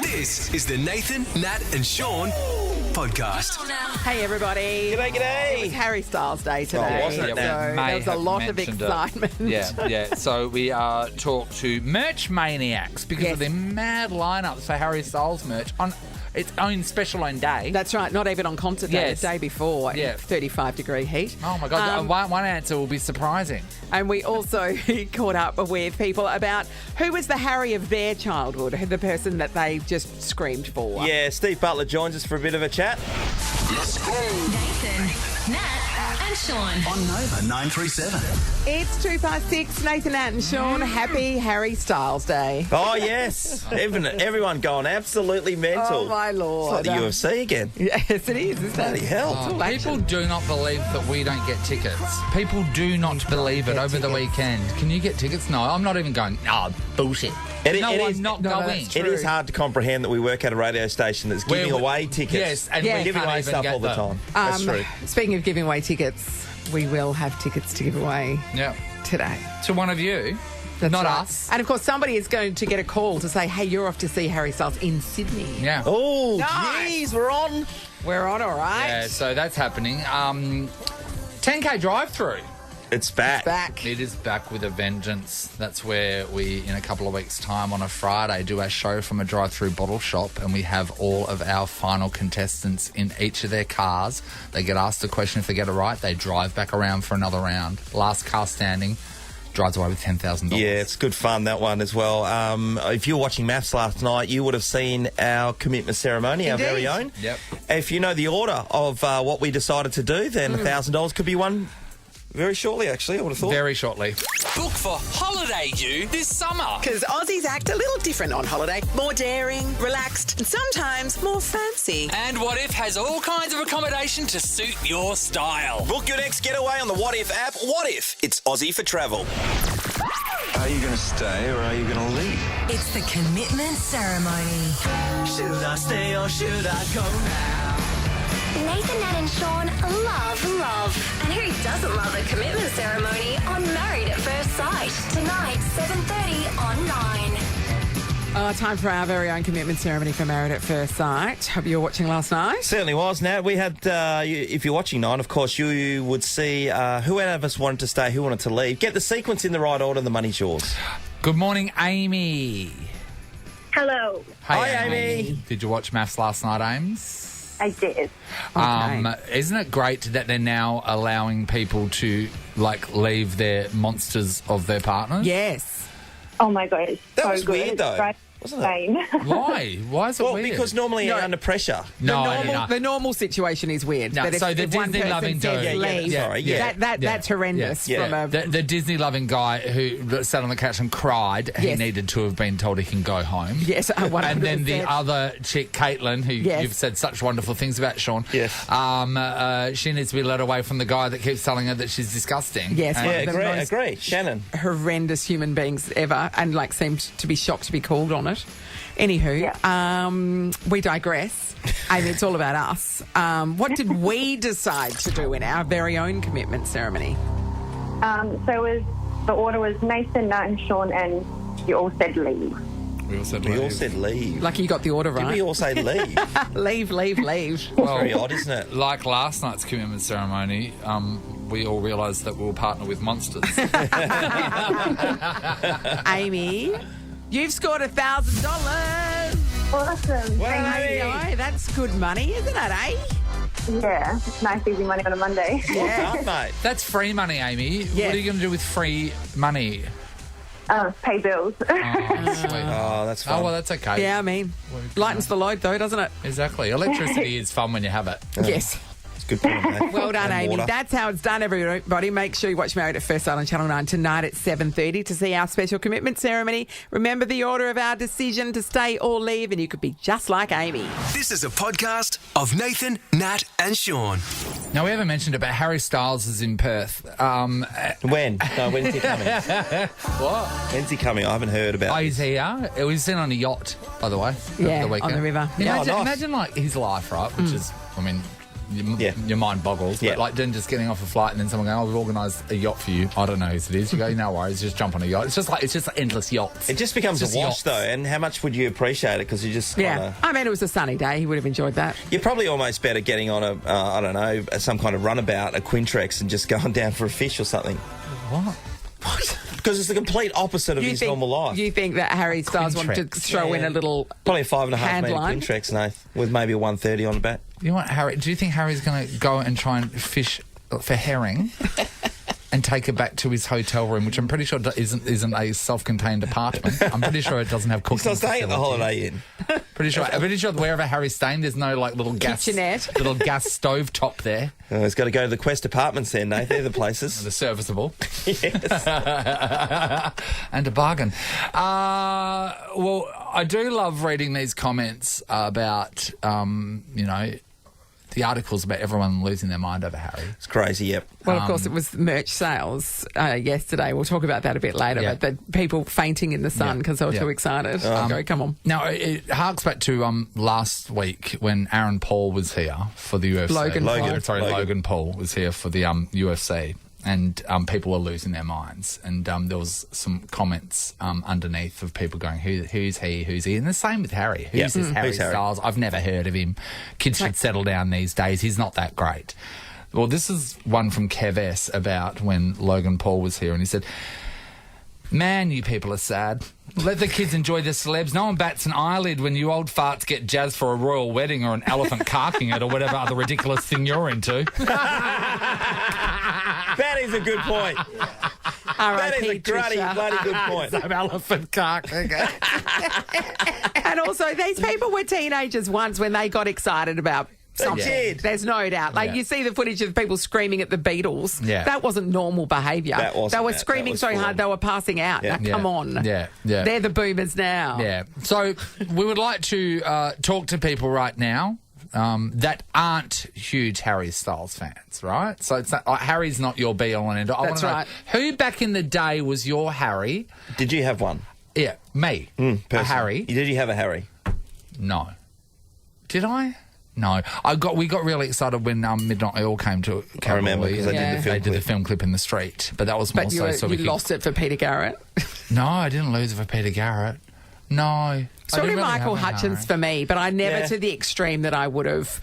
This is the Nathan, Nat and Sean podcast. Hey everybody. G'day, g'day. It was Harry Styles Day today. Oh, wasn't it, so Nat? there was a lot of excitement. Yeah. So we talked to merch maniacs because Yes. of their mad lineups for Harry Styles merch on its own special own day. That's right, not even on concert day, Yes. the day before, Yeah. in 35-degree heat. Oh my God! One answer will be surprising. And we also caught up with people about who was the Harry of their childhood, the person that they just screamed for. Yeah, Steve Butler joins us for a bit of a chat. Nathan, Nat, and Sean. On Nova 937. It's 256, Nathan, Nat and Sean. Happy Harry Styles Day. Oh, yes. Everyone going absolutely mental. Oh, my Lord. It's like the UFC again. Yes, it is, isn't Bloody it? hell. all action. People do not believe that we don't get tickets. People do not believe it over the weekend. Can you get tickets? No, I'm not even going. Oh, bullshit. It no, is- I'm not no, going. that's It is hard to comprehend that we work at a radio station that's giving away tickets. Yes, and Yeah. we Giving can't away even stuff get all the them. time. That's true. Speaking of giving away tickets, we will have tickets to give away Yeah. today. To one of you, That's not right. us. And of course, somebody is going to get a call to say, hey, you're off to see Harry Styles in Sydney. Yeah. Oh, Nice. jeez, we're on. We're on, all right. Yeah, so that's happening. 10K drive-through. It's back. Back. It is back with a vengeance. That's where we, in a couple of weeks' time on a Friday, do our show from a drive-through bottle shop, and we have all of our final contestants in each of their cars. They get asked a question. If they get it right, they drive back around for another round. Last car standing drives away with $10,000. Yeah, it's good fun, that one as well. If you were watching Maths last night, you would have seen our commitment ceremony, our very own. Yep. If you know the order of what we decided to do, then $1,000 could be won very shortly, actually, I would have thought. Very shortly. Book for Holiday U this summer. Because Aussies act a little different on holiday. More daring, relaxed, and sometimes more fancy. And What If has all kinds of accommodation to suit your style. Book your next getaway on the What If app. What If? It's Aussie for travel. Are you going to stay or are you going to leave? It's the commitment ceremony. Should I stay or should I go now? Nathan, Nat and Sean love. And who doesn't love a commitment ceremony on Married at First Sight? Tonight, 7:30 on 9. Time for our very own commitment ceremony for Married at First Sight. Hope you were watching last night. Certainly was. Now, we had, if you're watching Nine, of course, you would see who out of us wanted to stay, who wanted to leave. Get the sequence in the right order, the money's yours. Good morning, Amy. Hello, Hey, Hi, Amy. Did you watch Maths last night, Ames? I did. Isn't it great that they're now allowing people to, leave their monsters of their partners? Yes. Oh my god, it's That so was good. weird, It's though, right wasn't it? insane. Why? Why is it Well, weird? because normally you're under pressure. The normal situation is weird. No, but so if the one Disney person loving says dude. leave, Yeah, sorry, yeah. that's horrendous. Yeah. From a, The Disney loving guy who sat on the couch and cried, he Yes. needed to have been told he can go home. yes, 100%. And then the other chick, Caitlin, who Yes. you've said such wonderful things about, Sean. Yes. She needs to be led away from the guy that keeps telling her that she's disgusting. Yes, And- one Yeah, of the most agree. Shannon. horrendous human beings ever, and seemed to be shocked to be called on it. Anywho, we digress. Amy, it's all about us. What did we decide to do in our very own commitment ceremony? The order was Nathan, Nat, and Sean, and you all said leave. We all said We all said leave. Lucky you got the order Did right. we all say leave? Leave. Very odd, isn't it? Like last night's commitment ceremony, we all realised that we were partnered with monsters. Amy, you've scored $1,000. Awesome. Well, Thank you. No, that's good money, isn't it, eh? Yeah, it's nice easy money on a Monday. Well done, mate. That's free money, Amy. Yeah. What are you going to do with free money? Pay bills. Oh, sweet. Oh, that's fun. Oh, well, that's okay. Yeah, I mean, lightens the load though, doesn't it? Exactly. Electricity is fun when you have it. Yes. It's good point, mate. Well done, And Amy. water. That's how it's done, everybody. Make sure you watch Married at First Sight on Channel 9 tonight at 7:30 to see our special commitment ceremony. Remember the order of our decision to stay or leave, and you could be just like Amy. This is a podcast of Nathan, Nat and Sean. Now, we haven't mentioned it, but Harry Styles is in Perth. When? No, when's he coming? What? When's he coming? I haven't heard about Oh, it. he's here. It was seen on a yacht, by the way. over Yeah, the weekend. on the river. Yeah, Imagine, nice. imagine his life, right? Which is, I mean, your mind boggles. Yeah. But like then just getting off a flight and then someone going, "Oh, we've organised a yacht for you." I don't know who it is. You go, "No worries, just jump on a yacht." It's just endless yachts. It just becomes It's a just wash, yachts. though. And how much would you appreciate it? Because you just Yeah. I mean, it was a sunny day. He would have enjoyed that. You're probably almost better getting on I don't know, some kind of runabout, a Quintrex, and just going down for a fish or something. What? Because it's the complete opposite of his normal life. You think that Harry Styles wanted to throw in a little Probably a 5.5 hand metre line? Quintrex, Nath, with maybe a 130 on the back. You want Harry? Do you think Harry's going to go and try and fish for herring and take it back to his hotel room, which I'm pretty sure isn't a self-contained apartment? I'm pretty sure it doesn't have cooking. He's not staying at the facilities. Holiday Inn. Pretty sure wherever Harry's staying, there's no like little Kitchenette. little gas stove top there. Oh, he's got to go to the Quest Apartments then, Nath. They're the places. The serviceable. Yes. And a bargain. Well, I do love reading these comments about, the articles about everyone losing their mind over Harry. It's crazy, yep. Well, of course, it was merch sales yesterday. We'll talk about that a bit later. Yeah. But the people fainting in the sun because they were too excited. Go, come on. Now, it harks back to last week when Aaron Paul was here for the UFC. Logan Paul was here for the UFC. And people were losing their minds. And there was some comments underneath of people going, who's he? And the same with Harry. Who's this Harry Styles? I've never heard of him. Kids should settle down these days. He's not that great. Well, this is one from Kev S about when Logan Paul was here. And he said, "Man, you people are sad. Let the kids enjoy their celebs. No one bats an eyelid when you old farts get jazzed for a royal wedding or an elephant carking it or whatever other ridiculous thing you're into." That is a good point. That is a bloody good point. Some elephant carking. And also, these people were teenagers once when they got excited about something. did. There's no doubt. Like, you see the footage of people screaming at the Beatles. Yeah. That wasn't normal behaviour. That wasn't They were that. screaming That was so full hard on. they were passing out. Yeah. Now, come on. Yeah. They're the boomers now. Yeah. So we would like to talk to people right now that aren't huge Harry Styles fans, right? So it's not, Harry's not your be-all and end-all. That's right. Who back in the day was your Harry? Did you have one? Yeah, me. A Personally. Harry? Did you have a Harry? No. Did I? No. We got really excited when Midnight Oil came to Calgary. I remember because they did the film They did the clip. film clip in the street, but that was more But so we you could... lost it for Peter Garrett. No, I didn't lose it for Peter Garrett. No. I Probably didn't really Michael have a Hutchins Harry. for me, but I never Yeah. to the extreme that I would have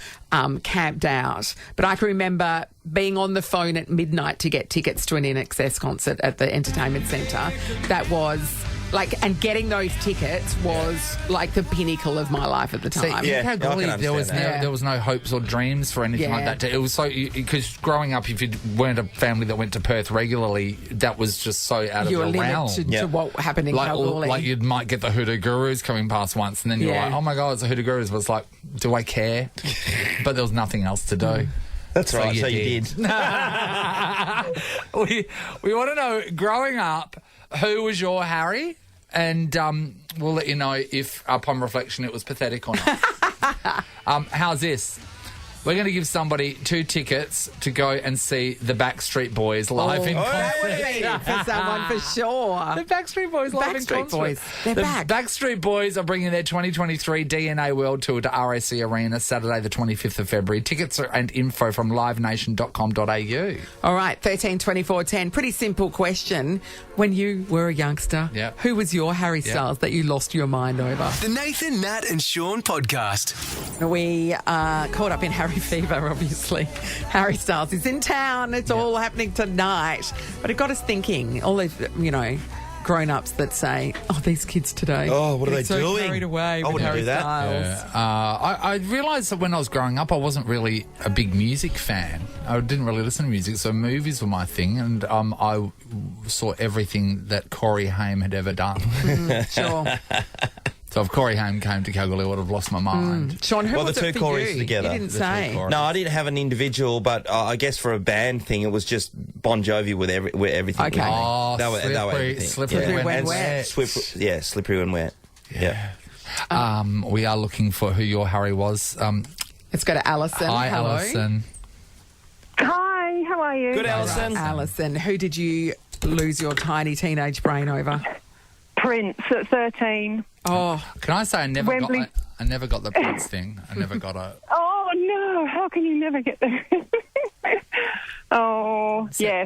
camped out. But I can remember being on the phone at midnight to get tickets to an INXS concert at the Entertainment Centre. That was like, and getting those tickets was like the pinnacle of my life at the See, time. Yeah. how I can golly, there was understand that. there was no hopes or dreams for anything Yeah. like that. It was so because growing up, if you weren't a family that went to Perth regularly, that was just so out You were of your realm. limited Yeah. to what happened in Like Kalgoorlie. you might get the Hoodoo Gurus coming past once, and then you're Yeah. like, "Oh my god, it's the Hoodoo Gurus!" But it's like, do I care? But there was nothing else to do. That's right. So you did. We want to know, growing up, who was your Harry? And we'll let you know if, upon reflection, it was pathetic or not. How's this? We're going to give somebody 2 tickets to go and see the Backstreet Boys live in concert. That would have been it for someone for sure. The Backstreet Boys live in Backstreet concert. Boys, they're the back. Backstreet Boys are bringing their 2023 DNA World Tour to RAC Arena Saturday the 25th of February. Tickets and info from livenation.com.au. All right, 13 24 10. Pretty simple question. When you were a youngster, Yep. who was your Harry Styles that you lost your mind over? The Nathan, Nat and Sean podcast. We are caught up in Harry fever, obviously. Harry Styles is in town. It's all happening tonight. But it got us thinking, all those, grown-ups that say, "Oh, these kids today. Oh, what are get they so doing? carried away I with wouldn't Harry do that. Styles." I realised that when I was growing up, I wasn't really a big music fan. I didn't really listen to music, so movies were my thing, and I saw everything that Corey Haim had ever done. Sure. So if Corey Haim came to Calgary, I would have lost my mind. Sean, who Well, was the it two for Corys you? together. You didn't The two say. Corys. No, I didn't have an individual, but I guess for a band thing, it was just Bon Jovi with everything. Okay. Oh, They were slippery, everything. slippery when And wet. slippery when wet. Yeah. We are looking for who your Harry was. Let's go to Alison. Hi, Hello. Alison. Hi, how are you? Good, Alison. Alison, who did you lose your tiny teenage brain over? Prince at 13. Oh, Can I say I never Wembley. got the Prince thing. I never got a... Oh, no, how how can you never get there?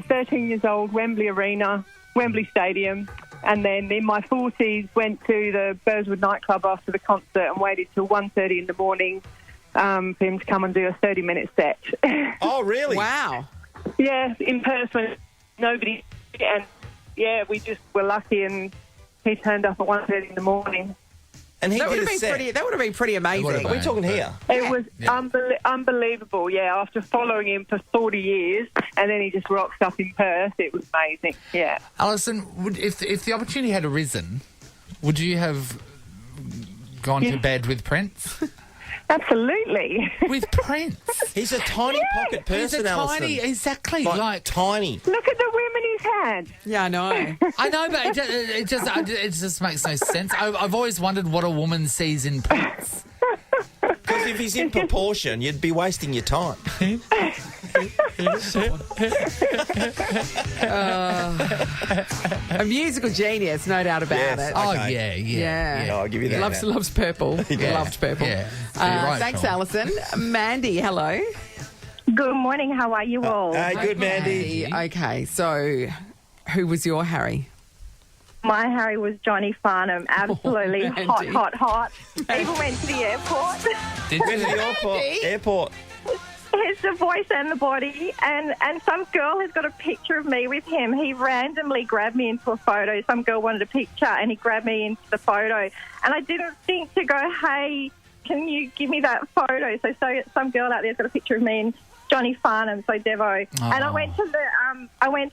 13 years old, Wembley Arena, Wembley Stadium. And then in my 40s, went to the Burswood nightclub after the concert and waited till 1:30 in the morning for him to come and do a 30-minute set. Oh, really? Wow. Yeah, in person, nobody. And, yeah, we just were lucky and he turned up at 1:30 in the morning. And he That would did have a been set. pretty. That would have been pretty amazing. It would have We're talking here. It was unbelievable, yeah. After following him for 40 years, and then he just rocks up in Perth. It was amazing, yeah. Alison, if the opportunity had arisen, would you have gone to bed with Prince? Absolutely. With Prince? He's a tiny pocket person, He's a Alison. tiny, exactly, Like tiny. Look at the women he's had. Yeah, I know. I know, but it just makes no sense. I've always wondered what a woman sees in Prince. Because if he's in proportion, you'd be wasting your time. A musical genius, no doubt about Yes. it. Oh, Okay. Yeah. No, I'll give you that. Loves purple. Loved purple. Yeah. You're right, Thanks, Sean. Alison. Mandy, hello. Good morning. How are you all? Hey, good, Mandy. Okay, so who was your Harry? My Harry was Johnny Farnham. Absolutely Mandy. hot. Even went to the airport. Did Went to you? the airport. He's the voice and the body, and some girl has got a picture of me with him. He randomly grabbed me into a photo. Some girl wanted a picture, and he grabbed me into the photo. And I didn't think to go, hey, can you give me that photo? So some girl out there's got a picture of me and Johnny Farnham, so Devo. Oh. And I went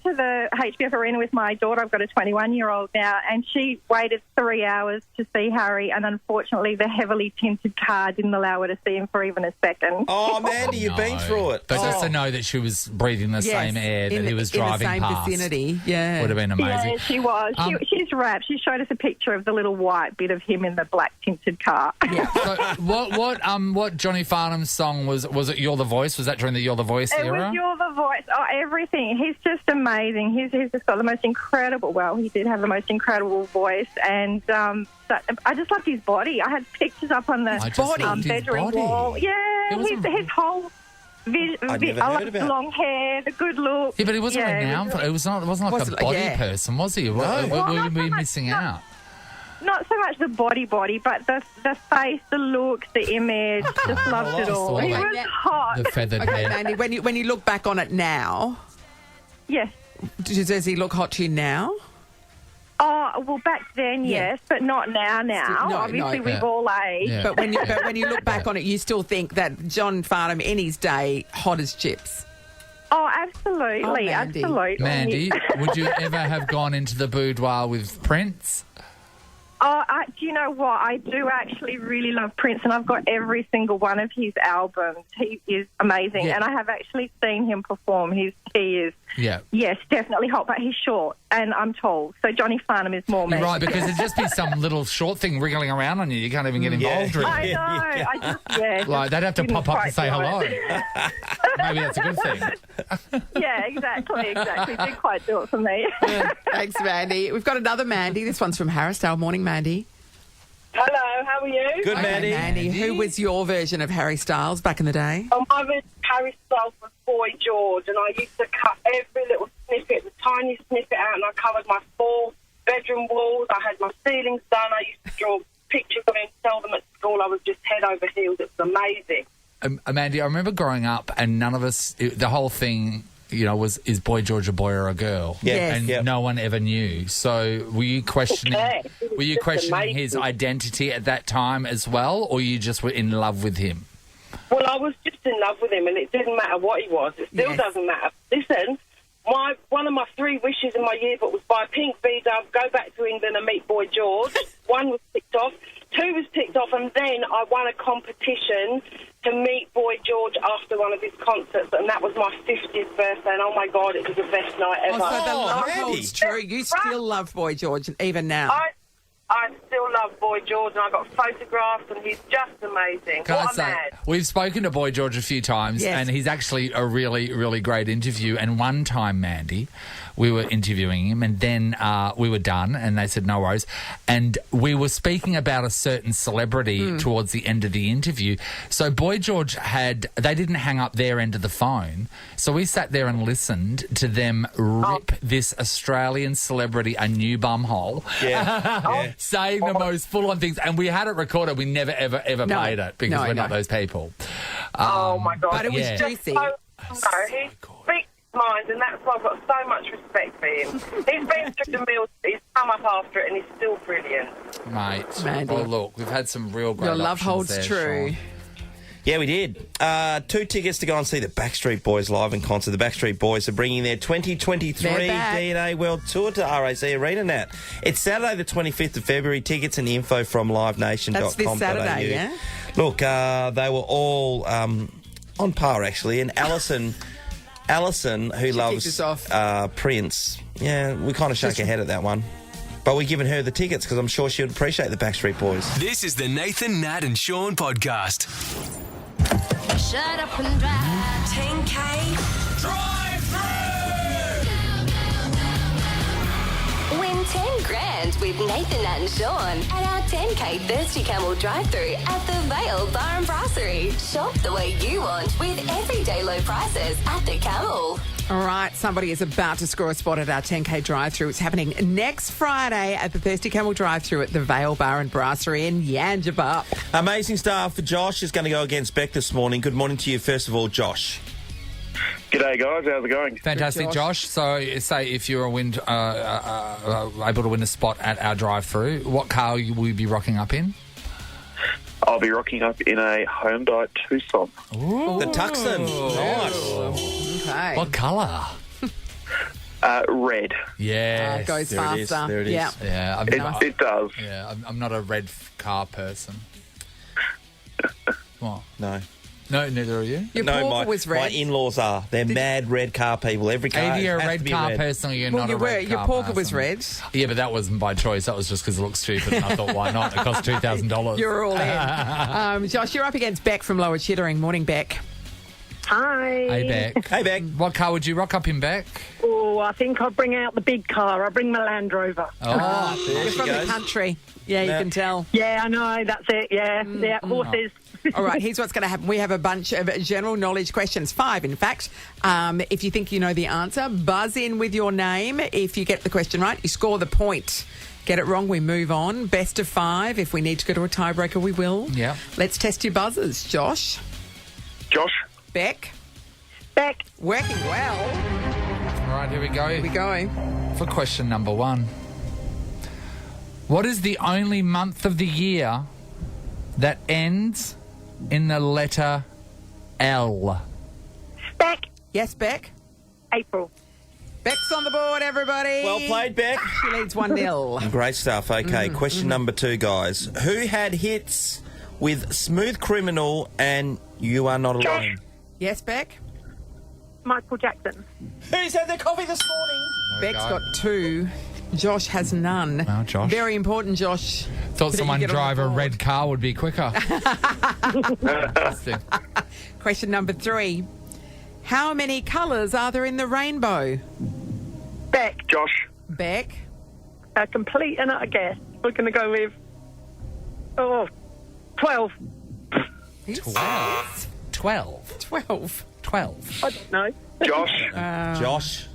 to the HBF Arena with my daughter. I've got a 21-year-old now, and she waited 3 hours to see Harry, and unfortunately the heavily tinted car didn't allow her to see him for even a second. Oh, Mandy, you've been through it. But just Oh. to know that she was breathing the same air that he was driving in the same past vicinity. Yeah. would have been amazing. Yeah, she was. She's wrapped. She showed us a picture of the little white bit of him in the black tinted car. Yeah. So what Johnny Farnham's song was it You're the Voice? Was that during the You're the Voice It era? was You're the Voice. Oh, everything. He's just amazing. He's just got the most incredible, well, he did have the most incredible voice. And I just loved his body. I had pictures up on the loved his bedroom body. wall. Yeah, It was his whole vision. I'd never I heard like about the it. long hair, the good look. Yeah, but he wasn't Yeah, renowned for it. It wasn't like Wasn't- a body yeah. person, was he? No. Were we missing out? Not so much the body, but the face, the look, the image. Just loved it all. all He that- was hot. The feathered Okay, hair. Mandy, when you look back on it now, Yes. does he look hot to you now? Oh, well, back then, Yeah. yes, but not now. No, Obviously, no. we've all aged. Yeah. But when you look back on it, you still think that John Farnham in his day, hot as chips. Oh, absolutely, Oh, Mandy. absolutely. Mandy, would you ever have gone into the boudoir with Prince? Oh, do you know what? I do actually really love Prince, and I've got every single one of his albums. He is amazing, Yeah. and I have actually seen him perform. He is, Yeah. yes, definitely hot, but he's short, and I'm tall. So Johnny Farnham is more You're me. right, because it'd just be some little short thing wriggling around on you. You can't even get involved with I it. know. I just, yeah. Like, they'd have to didn't pop up quite and say do hello. it. Maybe that's a good thing. Yeah, exactly. Didn't quite do it for me. Thanks, Mandy. We've got another Mandy. This one's from Harrisdale. Morning, Mandy. Hello, how are you? Good, Okay, Mandy. Who was your version of Harry Styles back in the day? My version of Harry Styles was Boy George, and I used to cut every little snippet, the tiniest snippet out, and I covered my 4 bedroom walls. I had my ceilings done. I used to draw pictures of him, sell them at school. I was just head over heels. It was amazing. Mandy, I remember growing up and none of us, the whole thing, is Boy George a boy or a girl? Yeah. And Yep. no one ever knew. So were you questioning Okay. It was just questioning his amazing. identity at that time as well, or you just were in love with him? Well, I was just in love with him, and it didn't matter what he was. It still Yes. doesn't matter. Listen, one of my 3 wishes in my yearbook was buy a pink V-Dove, go back to England and meet Boy George. 1 was ticked off. 2 was ticked off, and then I won a competition to meet Boy George after one of his concerts, and that was my 50th birthday, and oh my God, it was the best night ever. So the love Mandy. holds true. You still love Boy George even now. I still love Boy George, and I got photographs, and he's just amazing. Can I What a say, man. we've spoken to Boy George a few times, Yes. and he's actually a really, really great interview. And one time, Mandy, we were interviewing him, and then we were done, and they said, no worries. And we were speaking about a certain celebrity towards the end of the interview. So Boy George they didn't hang up their end of the phone. So we sat there and listened to them rip this Australian celebrity a new bumhole. Yeah. Saying the most full-on things, and we had it recorded. We never, ever, ever No. played it because No, we're no. not those people. Oh, my God. But it was Yeah. juicy. No, he speaks minds, and that's why I've got so much respect for him. He's been through the mill, he's come up after it, and he's still brilliant. Mate. Mandy. Well, look, we've had some real great Your love options holds there, true. Sean. Yeah, we did. 2 tickets to go and see the Backstreet Boys live in concert. The Backstreet Boys are bringing their 2023 They're back. DNA World Tour to RAC Arena, Nat. It's Saturday the 25th of February. Tickets and info from livenation.com.au. That's this Saturday, yeah? Look, they were all on par, actually. And Alison, who loves kicked us off. Prince, yeah, we kind of shook her head at that one. But we're giving her the tickets because I'm sure she would appreciate the Backstreet Boys. This is the Nathan, Nat and Sean podcast. Shut up and drive. 10K. Drive through! Win 10 grand with Nathan, Nat and Sean at our 10K Thirsty Camel drive-through at the Vale Bar and Brasserie. Shop the way you want with everyday low prices at the Camel. All right, somebody is about to score a spot at our 10K drive-through. It's happening next Friday at the Thirsty Camel drive-through at the Vale Bar and Brasserie in Yangebup. Amazing start for Josh is going to go against Beck this morning. Good morning to you, first of all, Josh. G'day, guys. How's it going? Fantastic, Good, Josh. So, say if you're able to win a spot at our drive-through, what car will you be rocking up in? I'll be rocking up in a Hyundai Tucson. The Tucson. Nice. Okay. What colour? Red. Yeah, It goes There it is, faster. there it is. Yeah. Yeah, It does. I'm not a red car person. What? No. No, neither are you. Your No, porker was red. my in-laws are. They're mad red car people. Every car Either you're a has to red be car red. person or you're Well, not you a red were. Your car porker was person. red. Yeah, but that wasn't by choice. That was just because it looked stupid, and I thought, why not? It cost $2,000. You're all in. Josh, you're up against Beck from Lower Chittering. Morning, Beck. Hi. Hey, Beck. Hey, Beck. What car would you rock up in, Beck? Oh, I think I'll bring out the big car. I'll bring my Land Rover. Oh, There You're she from the goes. country. Yeah, you Yeah. can tell. Yeah, I know. That's it. Yeah. Yeah, horses. All right, here's what's going to happen. We have a bunch of general knowledge questions, 5 in fact. If you think you know the answer, buzz in with your name. If you get the question right, you score the point. Get it wrong, we move on. Best of 5. If we need to go to a tiebreaker, we will. Yeah. Let's test your buzzers. Josh, Josh? Beck, Beck. working well. all right, here we go. Here we go. For question number 1. What is the only month of the year that ends in the letter L? Beck. Yes, Beck. April. Beck's on the board, everybody. Well played, Beck. She leads 1-0. Great stuff. Okay, question number 2, guys. Who had hits with Smooth Criminal and You Are Not Alone? Yes, Beck. Michael Jackson. Who's had their coffee this morning? Beck's got 2. Josh has none. Well, Josh. Very important, Josh. Thought Did you someone get on the drive a board? red car would be quicker. Interesting. Question number 3. How many colours are there in the rainbow? Beck. Josh? Beck. A complete and utter guess. We're going to go with 12. 12. 12. 12. 12. I don't know. Josh? Josh.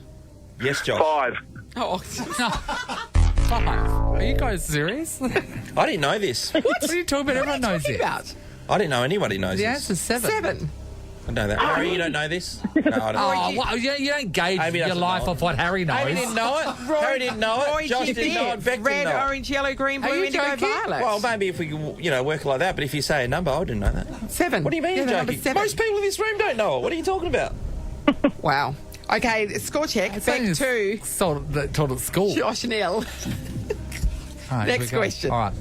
Yes, Josh. 5. Oh, 5. Are you guys serious? I didn't know this. What are you talking about? Everyone knows talking it. about? I didn't know anybody knows The this. answer's 7. 7. I know that. Harry, you don't know this? No, I don't. Oh, well, you don't gauge Amy your doesn't life know it. off what Harry knows. Harry didn't know it. Harry didn't know it. Roy, Josh you didn't know it. did. Beck Red, didn't know it. orange, yellow, green, Are blue, you indigo, joking? violet. Well, maybe if we could, work like that, but if you say a number, I didn't know that. 7. What do you mean Yeah, you're the number joking? 7. Most people in this room don't know it. What are you talking about? Wow. Okay, score check. Beck 2. Taught at school. Josh 0. All right, Next here we go. question. All right.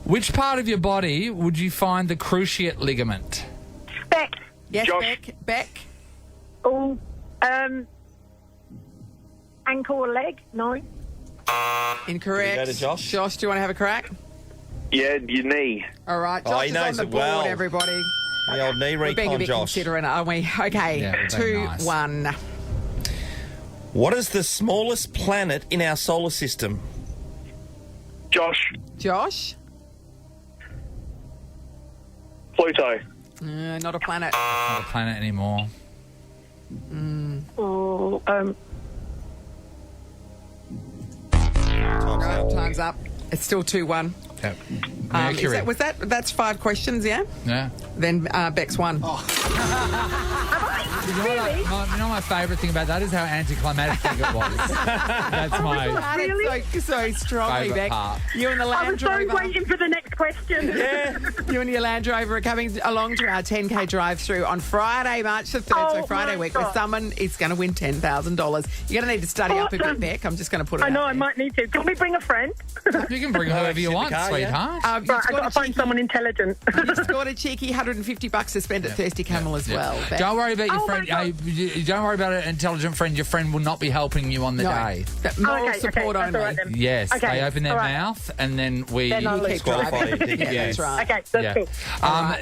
Which part of your body would you find the cruciate ligament? Beck. Yes, Josh. Beck. Beck. Oh, ankle or leg? No. Incorrect. Can we go to Josh? Josh, do you want to have a crack? Yeah, your knee. All right, Oh, Josh he is knows on the it board, well. everybody. The old knee We're being a recon, bit Josh. considerate, aren't we? Okay, Yeah, we're being nice. 2-1. What is the smallest planet in our solar system? Josh. Josh? Pluto. Not a planet. Not a planet anymore. Oh, Time's up. It's still 2-1. Yep. Is Mercury. that's 5 questions, yeah? Yeah. Then Beck's won. You know my favourite thing about that is how anticlimactic it was. That's my It's so strongly, favourite Beck. part. You and the I Land was so Rover. waiting for the next question. You and your Land Rover are coming along to our 10K drive-through on Friday, March the 3rd, so Oh, Friday my week, where God. someone is going to win $10,000. You're going to need to study up a bit, Beck. I'm just going to put it I know, out I there. might need to. Can we bring a friend? You can bring whoever you want, car, sweetheart. You've Right, I've got got to find someone intelligent. You've got a cheeky $150 to spend at Thirsty Camel as well. Beck. Don't worry about your Oh, friend. my God. You don't worry about an intelligent friend. Your friend will not be helping you on the No. day. That moral Okay, support that's only. all right then. Yes, Okay, they open their all right. mouth and then we. Then I'll You leave. keep driving. Qualify your ticket. Yeah, that's right. Okay, that's Yeah.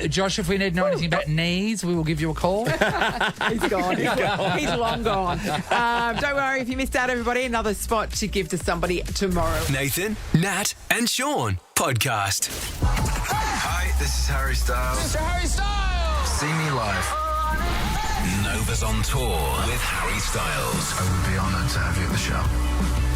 cool. Josh, if we need to know anything about knees, we will give you a call. He's gone. He's long gone. Don't worry if you missed out, everybody. Another spot to give to somebody tomorrow. Nathan, Nat, and Sean podcast. Hi, this is Harry Styles. Mr. Harry Styles! See me live. Nova's on tour with Harry Styles. I would be honoured to have you at the show.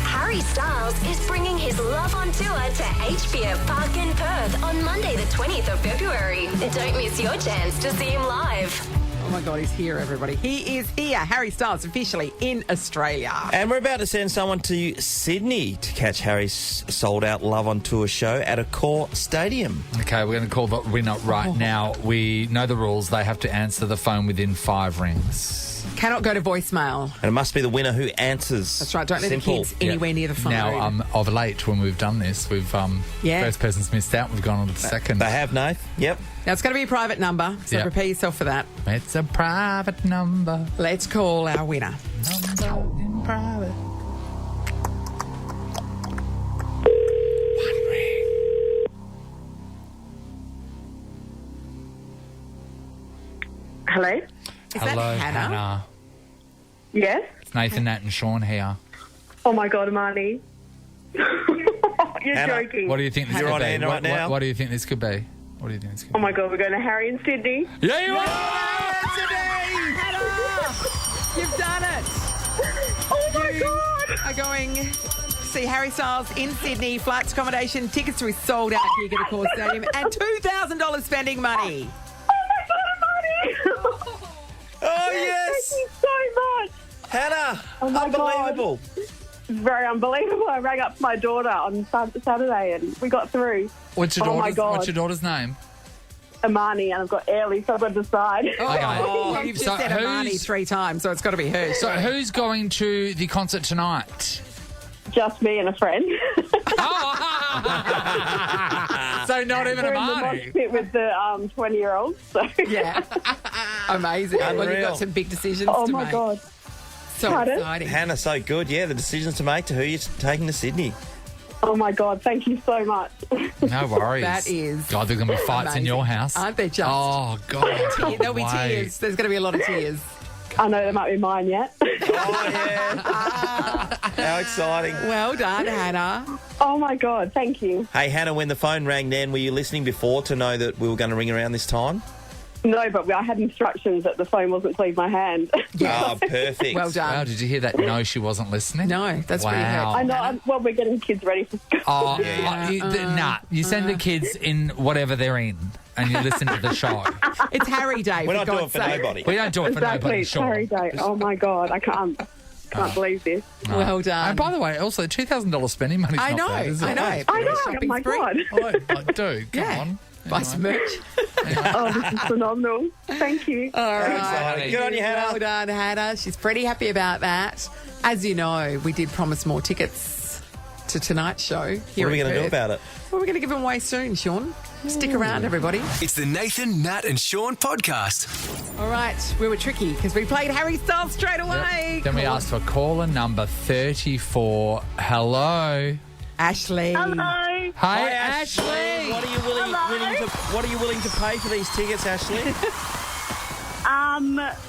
Harry Styles is bringing his Love on Tour to HBF Park in Perth on Monday the 20th of February. Don't miss your chance to see him live. Oh my God, he's here, everybody. He is here. Harry Styles officially in Australia. And we're about to send someone to Sydney to catch Harry's sold-out Love on Tour show at a core stadium. Okay, we're going to call the winner right now. We know the rules. They have to answer the phone within 5 rings. Cannot go to voicemail. And it must be the winner who answers. That's right. Don't let the Simple. kids anywhere near the phone. Now, of late, when we've done this, we've Yeah. first person's missed out. We've gone on to the second. They have, Nath. Yep. Now, it's going to be a private number, so Yeah. prepare yourself for that. It's a private number. Let's call our winner. Number in private. Hello? Is Hello, that Hannah? Yes? It's Nathan, Nat, and Sean here. Oh my God, Marnie. You're Hannah, joking. What do you think this You're could on be? air right now. What do you think this could be? What do you think this could Oh be? my God, we're going to Harry in Sydney. Yeah, you are! Hannah! You've done it! Oh my God! Are going to see Harry Styles in Sydney. Flights, accommodation, tickets to his sold out here at Accor Stadium, and $2,000 spending money. Oh, yes! Thank you so much. Hannah! Oh my Unbelievable. Very unbelievable. I rang up my daughter on Saturday and we got through. What's your Oh my daughter's, God. what's your daughter's name? Amani, and I've got Airly, so I've got to decide. Oh, you've just So said Amani who's- 3 times, so it's got to be her. So who's going to the concert tonight? Just me and a friend. So not even We're in the mosh Amani. pit with the 20-year-olds. So. Yeah. Amazing. Well, you've Unreal. got some big decisions Oh to my make. God. So Pardon? exciting. Hannah, so good. Yeah, the decisions to make to who you're taking to Sydney. Oh my God. Thank you so much. No worries. That is God, there's going to be fights in amazing. your house. Aren't there just? Oh, God. There'll be Wait. tears. There's going to be a lot of tears. I know there might be mine yet. Oh, yeah. How exciting. Well done, Hannah. Oh my God. Thank you. Hey, Hannah, when the phone rang then, were you listening before to know that we were going to ring around this time? No, but I had instructions that the phone wasn't to leave my hand. Oh, perfect. Well done. Wow, did you hear that? No, she wasn't listening. No, that's what you heard. Wow. I know. Well, we're getting kids ready for school. Oh, you send the kids in whatever they're in, and you listen to the show. It's Harry Day. We're for not doing it God's for sake. nobody. We don't do it for Exactly. nobody, It's sure. Harry Day. Oh my God. I can't believe this. Well done. And by the way, also $2,000 spending money's I not know. bad, is it? I know. I know. Oh Shopping my spree. God. I do. Come Yeah. on. Buy some merch. Oh, this is phenomenal. Thank you. All right. exciting. Good on you, Hannah. Well done, Hannah. She's pretty happy about that. As you know, we did promise more tickets to tonight's show. What are we going to do about it? Well, we're going to give them away soon, Sean. Stick around, everybody. It's the Nathan, Nat, and Sean podcast. All right, we were tricky because we played Harry Styles straight away. Then we asked for caller number 34. Hello. Ashley. Hello. Hi, Ashley. What are you willing to pay for these tickets, Ashley?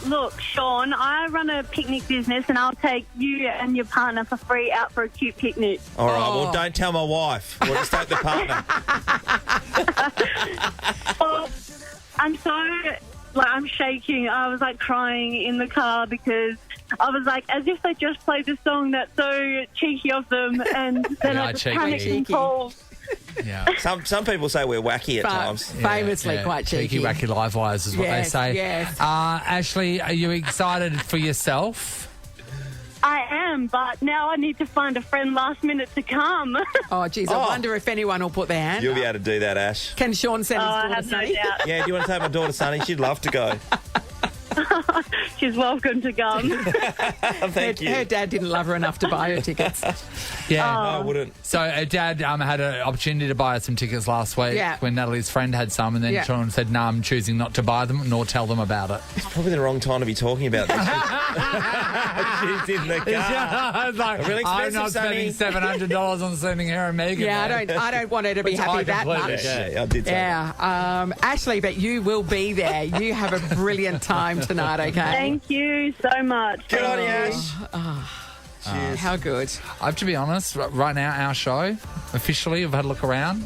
Look, Sean, I run a picnic business and I'll take you and your partner for free out for a cute picnic. All right, well, don't tell my wife. We'll just take the partner. Oh, I'm I'm shaking. I was crying in the car because I was as if they just played the song. That's so cheeky of them. And then I just panicked and called. Yeah. Some people say we're wacky at times. Famously quite cheeky. Wacky live wires is what they say. Yes. Ashley, are you excited for yourself? I am, but now I need to find a friend last minute to come. Oh, geez, I wonder if anyone will put their hand You'll up. be able to do that, Ash. Can Sean send his I daughter have no Sunny? doubt. Yeah, do you want to take my daughter Sunny? She'd love to go. She's welcome to come. Thank you. Her dad didn't love her enough to buy her tickets. Yeah. No, I wouldn't. So Dad had an opportunity to buy us some tickets last week when Natalie's friend had some, and then Sean said, no, I'm choosing not to buy them nor tell them about it. It's probably the wrong time to be talking about this. She's in the car. I was like, Really I'm expensive, not spending $700 on sending her and Megan. Yeah, I don't want her to be happy that much. Yeah, I did say that. Yeah, Ashley, but you will be there. You have a brilliant time tonight, okay? Thank you so much. Good on you, Ash. Cheers. How good. I have to be honest, right now, our show, officially, I've had a look around,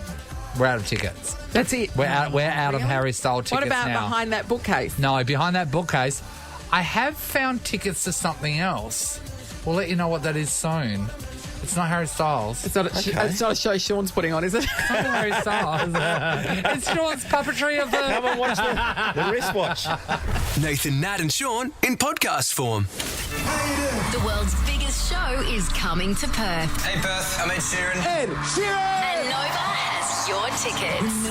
we're out of tickets. That's it. We're out of Really? Harry Styles tickets now. What about behind that bookcase? No, behind that bookcase, I have found tickets to something else. We'll let you know what that is soon. It's not Harry Styles. It's not a show Sean's putting on, is it? It's not Harry Styles. It's Sean's puppetry of the... Come and watch the wristwatch. Nathan, Nat and Sean in podcast form. The world's biggest show is coming to Perth. Hey Perth, I'm Ed Sheeran. And Nova has your tickets.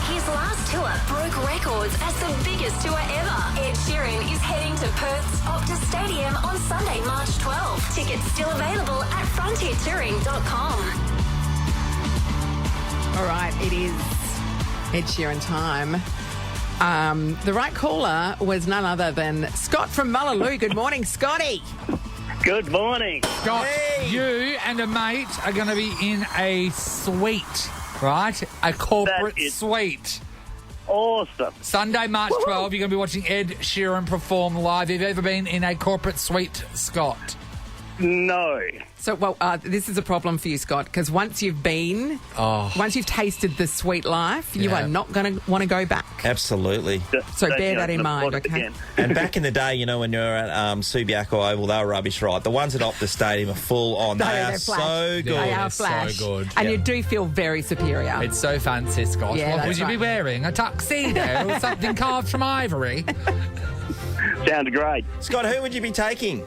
His last tour broke records as the biggest tour ever. Ed Sheeran is heading to Perth's Optus Stadium on Sunday, March 12. Tickets still available at frontiertouring.com. All right, it is Ed Sheeran time. The right caller was none other than Scott from Mullaloo. Good morning, Scotty. Good morning. Scott, you and a mate are going to be in a suite, right? A corporate suite. Awesome. Sunday, March 12, you're going to be watching Ed Sheeran perform live. Have you ever been in a corporate suite, Scott? No. So, this is a problem for you, Scott, because once you've tasted the sweet life, you are not going to want to go back. Absolutely. So bear that in mind, okay? And back in the day, when you were at Subiaco Oval, they were rubbish, right? The ones at Optus Stadium are full on. They are so good. They are flash. So good. And you do feel very superior. It's so fancy, Scott. Yeah, what would you be wearing? A tuxedo or something carved from ivory? Sounds great. Scott, who would you be taking?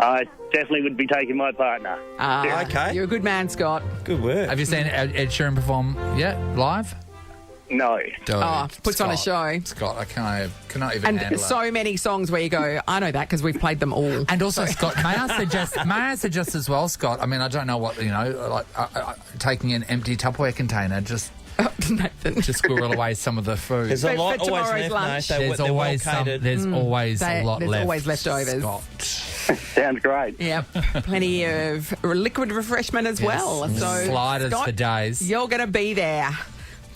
I definitely would be taking my partner. Okay. You're a good man, Scott. Good work. Have you seen Ed Sheeran perform yet, live? No. Puts on a show. Scott, I cannot even handle And so many songs where you go, I know that because we've played them all. And also, Scott, may I suggest as well, Scott, I mean, I don't know what, taking an empty Tupperware container, just squirrel away some of the food. There's a lot always left, lunch. There's always a lot left. There's always leftovers. Scott. Sounds great. Yep. Plenty of liquid refreshment as well. So, sliders Scott, for days. You're going to be there.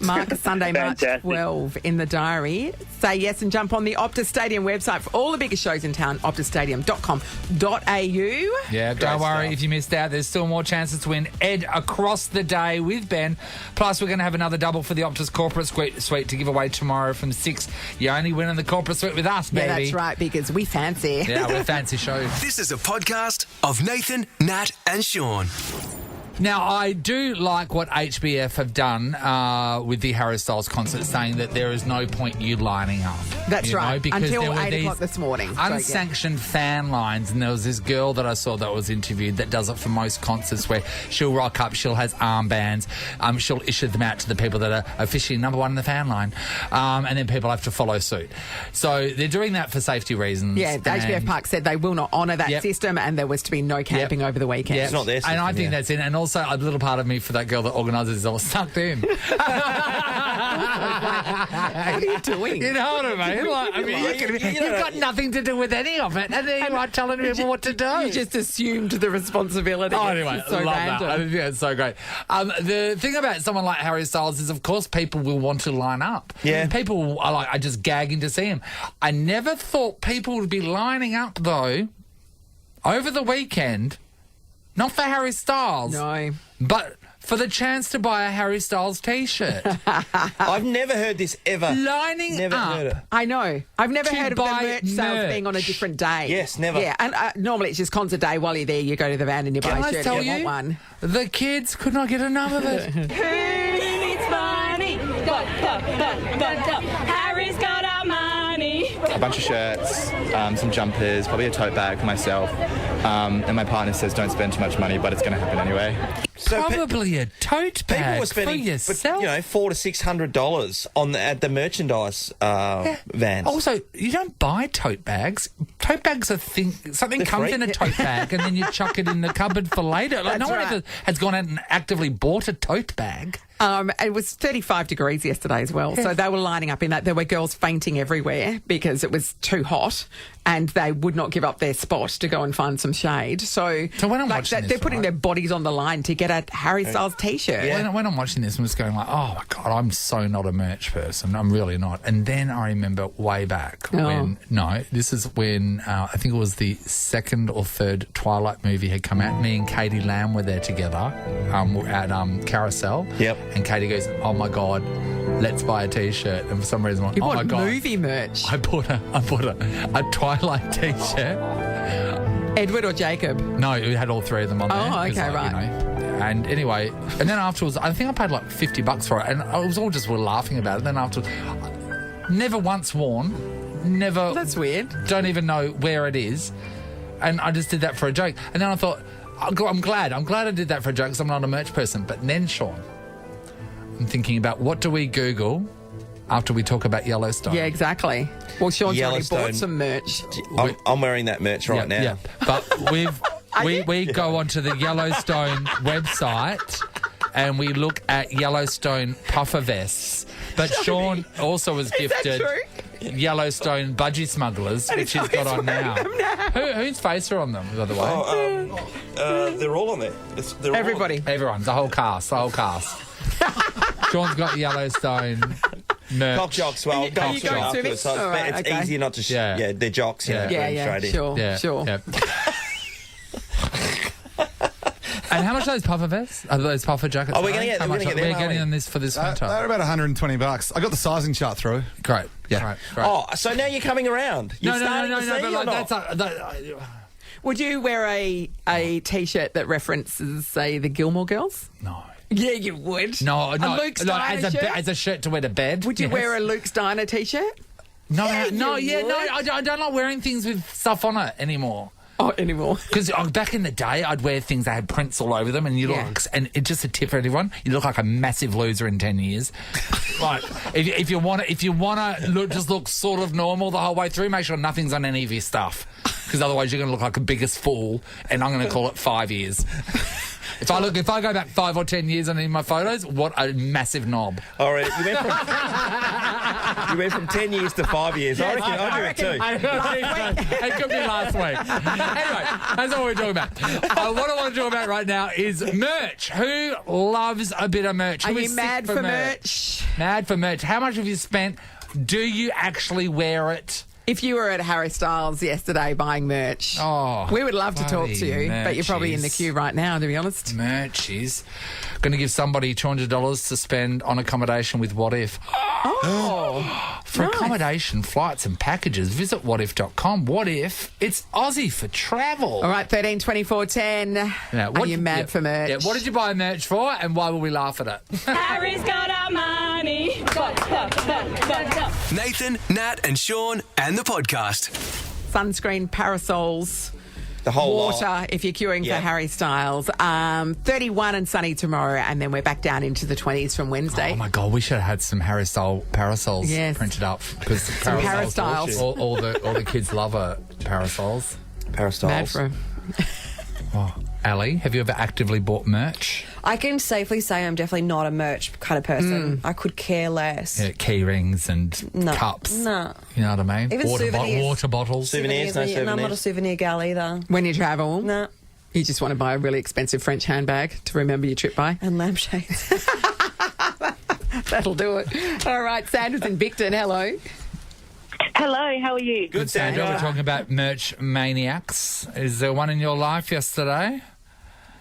Mark Sunday, March 12 in the diary. Say yes and jump on the Optus Stadium website for all the biggest shows in town, optusstadium.com.au. Yeah, don't worry if you missed out. There's still more chances to win Ed across the day with Ben. Plus, we're going to have another double for the Optus Corporate Suite to give away tomorrow from 6. You only win in the Corporate Suite with us, baby. Yeah, that's right, because we fancy. Yeah, we're a fancy show. This is a podcast of Nathan, Nat and Sean. Now, I do like what HBF have done with the Harry Styles concert, saying that there is no point you lining up. That's right. Because until there were 8 o'clock this morning. Unsanctioned fan lines, and there was this girl that I saw that was interviewed that does it for most concerts where she'll rock up, she'll has armbands, she'll issue them out to the people that are officially number one in the fan line, and then people have to follow suit. So they're doing that for safety reasons. Yeah, HBF Park said they will not honour that system, and there was to be no camping over the weekend. It's not their system, and I think that's it. And also a little part of me for that girl that organises is all sucked in. What are you doing? You know what I mean? Like, you've got nothing to do with any of it, and then you are telling people what to do. You just assumed the responsibility. Oh, anyway, It's so love random. that. I think it's so great. The thing about someone like Harry Styles is, of course, people will want to line up. Yeah. People are like, I just gagging to see him. I never thought people would be lining up, though, over the weekend, not for Harry Styles. No. But for the chance to buy a Harry Styles T-shirt. I've never heard this ever. Lining Never up. heard it. I know. I've never To heard of the buy merch sales merch. being on a different day. Yes, never. Yeah, and normally it's just concert day. While you're there, you go to the van and you buy Can a I shirt. tell if you you, want one. the kids could not get enough of it. Who needs money? Harry's got our money. A bunch of shirts, some jumpers, probably a tote bag for myself. And my partner says don't spend too much money, but it's going to happen anyway. Probably a tote bag People were for spending, yourself. $400 to $600 at the merchandise vans. Also, you don't buy tote bags. Tote bags are something They're comes free. in a tote bag and then you chuck it in the cupboard for later. Like, no That's one right. ever has gone out and actively bought a tote bag. It was 35 degrees yesterday as well. So they were lining up in that. There were girls fainting everywhere because it was too hot and they would not give up their spot to go and find some shade. So when I'm watching they're this, putting right? their bodies on the line to get a Harry Styles T-shirt. When I'm watching this, I'm just going like, oh my God, I'm so not a merch person. I'm really not. And then I remember way back this is when I think it was the second or third Twilight movie had come out. Me and Katie Lamb were there together at Carousel. Yep. And Katie goes, oh my God, let's buy a T-shirt. And for some reason, I'm like, You oh bought my God. movie merch. I bought a Twilight T-shirt. Edward or Jacob? No, it had all three of them on there. Oh, It was okay, like, right. And anyway, and then afterwards, I think I paid like $50 for it, and I was all just laughing about it. Then afterwards, never once worn, never. That's weird. Don't even know where it is, and I just did that for a joke. And then I thought, I'm glad I did that for a joke because I'm not a merch person. But then, Sean, I'm thinking about what do we Google after we talk about Yellowstone? Yeah, exactly. Well, Sean's already Yellowstone. bought some merch. I'm wearing that merch right now. Yeah, but we go onto the Yellowstone website and we look at Yellowstone puffer vests. But Sean also was gifted Yellowstone budgie smugglers, which he's got on now. Whose face are on them, by the way? They're all on there. They're Everybody. Everyone, the whole cast. Sean's got Yellowstone merch. Cock jocks. Well, Are you going swimming? so All right, it's okay. easier not to. They're jocks. You know, straight in. Sure. Yeah. And how much are those puffer vests? Are those puffer jackets? Oh, we're gonna get them, How much we're gonna get them, we're aren't getting we? them for this winter. They're about $120. I got the sizing chart through. Great. Yeah. Great. Oh, so now you're coming around. You're starting to see but or like, not? Would you wear a T-shirt that references, say, the Gilmore Girls? No. Yeah, you would. No, A Luke no, Steiner shirt? as a shirt to wear to bed. Would you yes. wear a Luke Steiner T-shirt? No, Yeah, no, you would. I don't like wearing things with stuff on it anymore. Oh, anymore. Because back in the day, I'd wear things that had prints all over them, and and it's just a tip for everyone. You look like a massive loser in 10 years. Like if you want to just look sort of normal the whole way through, make sure nothing's on any of your stuff, because otherwise you're going to look like the biggest fool. And I'm going to call it 5 years. If I go back 5 or 10 years on any of my photos, what a massive knob. All right, you went from 10 years to 5 years. I reckon I'll do it too. It could be last week. Anyway, that's all we're talking about. What I want to talk about right now is merch. Who loves a bit of merch? Are Who you is mad sick for merch? Mad for merch. How much have you spent? Do you actually wear it? If you were at Harry Styles yesterday buying merch, we would love to talk to you, but you're probably in the queue right now, to be honest. Merch is going to give somebody $200 to spend on accommodation with What If. For accommodation, flights and packages, visit whatif.com. What If? It's Aussie for travel. All right, 13 24 10. Are you mad for merch? Yeah, what did you buy merch for, and why will we laugh at it? Harry's got our money. Nathan, Nat, and Sean, and the podcast. Sunscreen, parasols, the whole water, lot. if you're queuing Yeah. for Harry Styles. 31 and sunny tomorrow, and then we're back down into the 20s from Wednesday. Oh my God, we should have had some Harry Styles parasols Yes. printed up, because Some Harry Styles. all the kids love parasols. Mad for 'em. Ali, have you ever actively bought merch? I can safely say I'm definitely not a merch kind of person. I could care less. Yeah, key rings and cups. No. You know what I mean? Even souvenirs. Water bottles. Souvenirs, no And I'm not a souvenirs. souvenir gal either. When you travel, No. you just want to buy a really expensive French handbag to remember your trip by. And lampshades. That'll do it. All right, Sandra's in Victon. Hello. Hello, how are you? Good, Sandra, Sandra. we're talking about merch maniacs. Is there one in your life yesterday?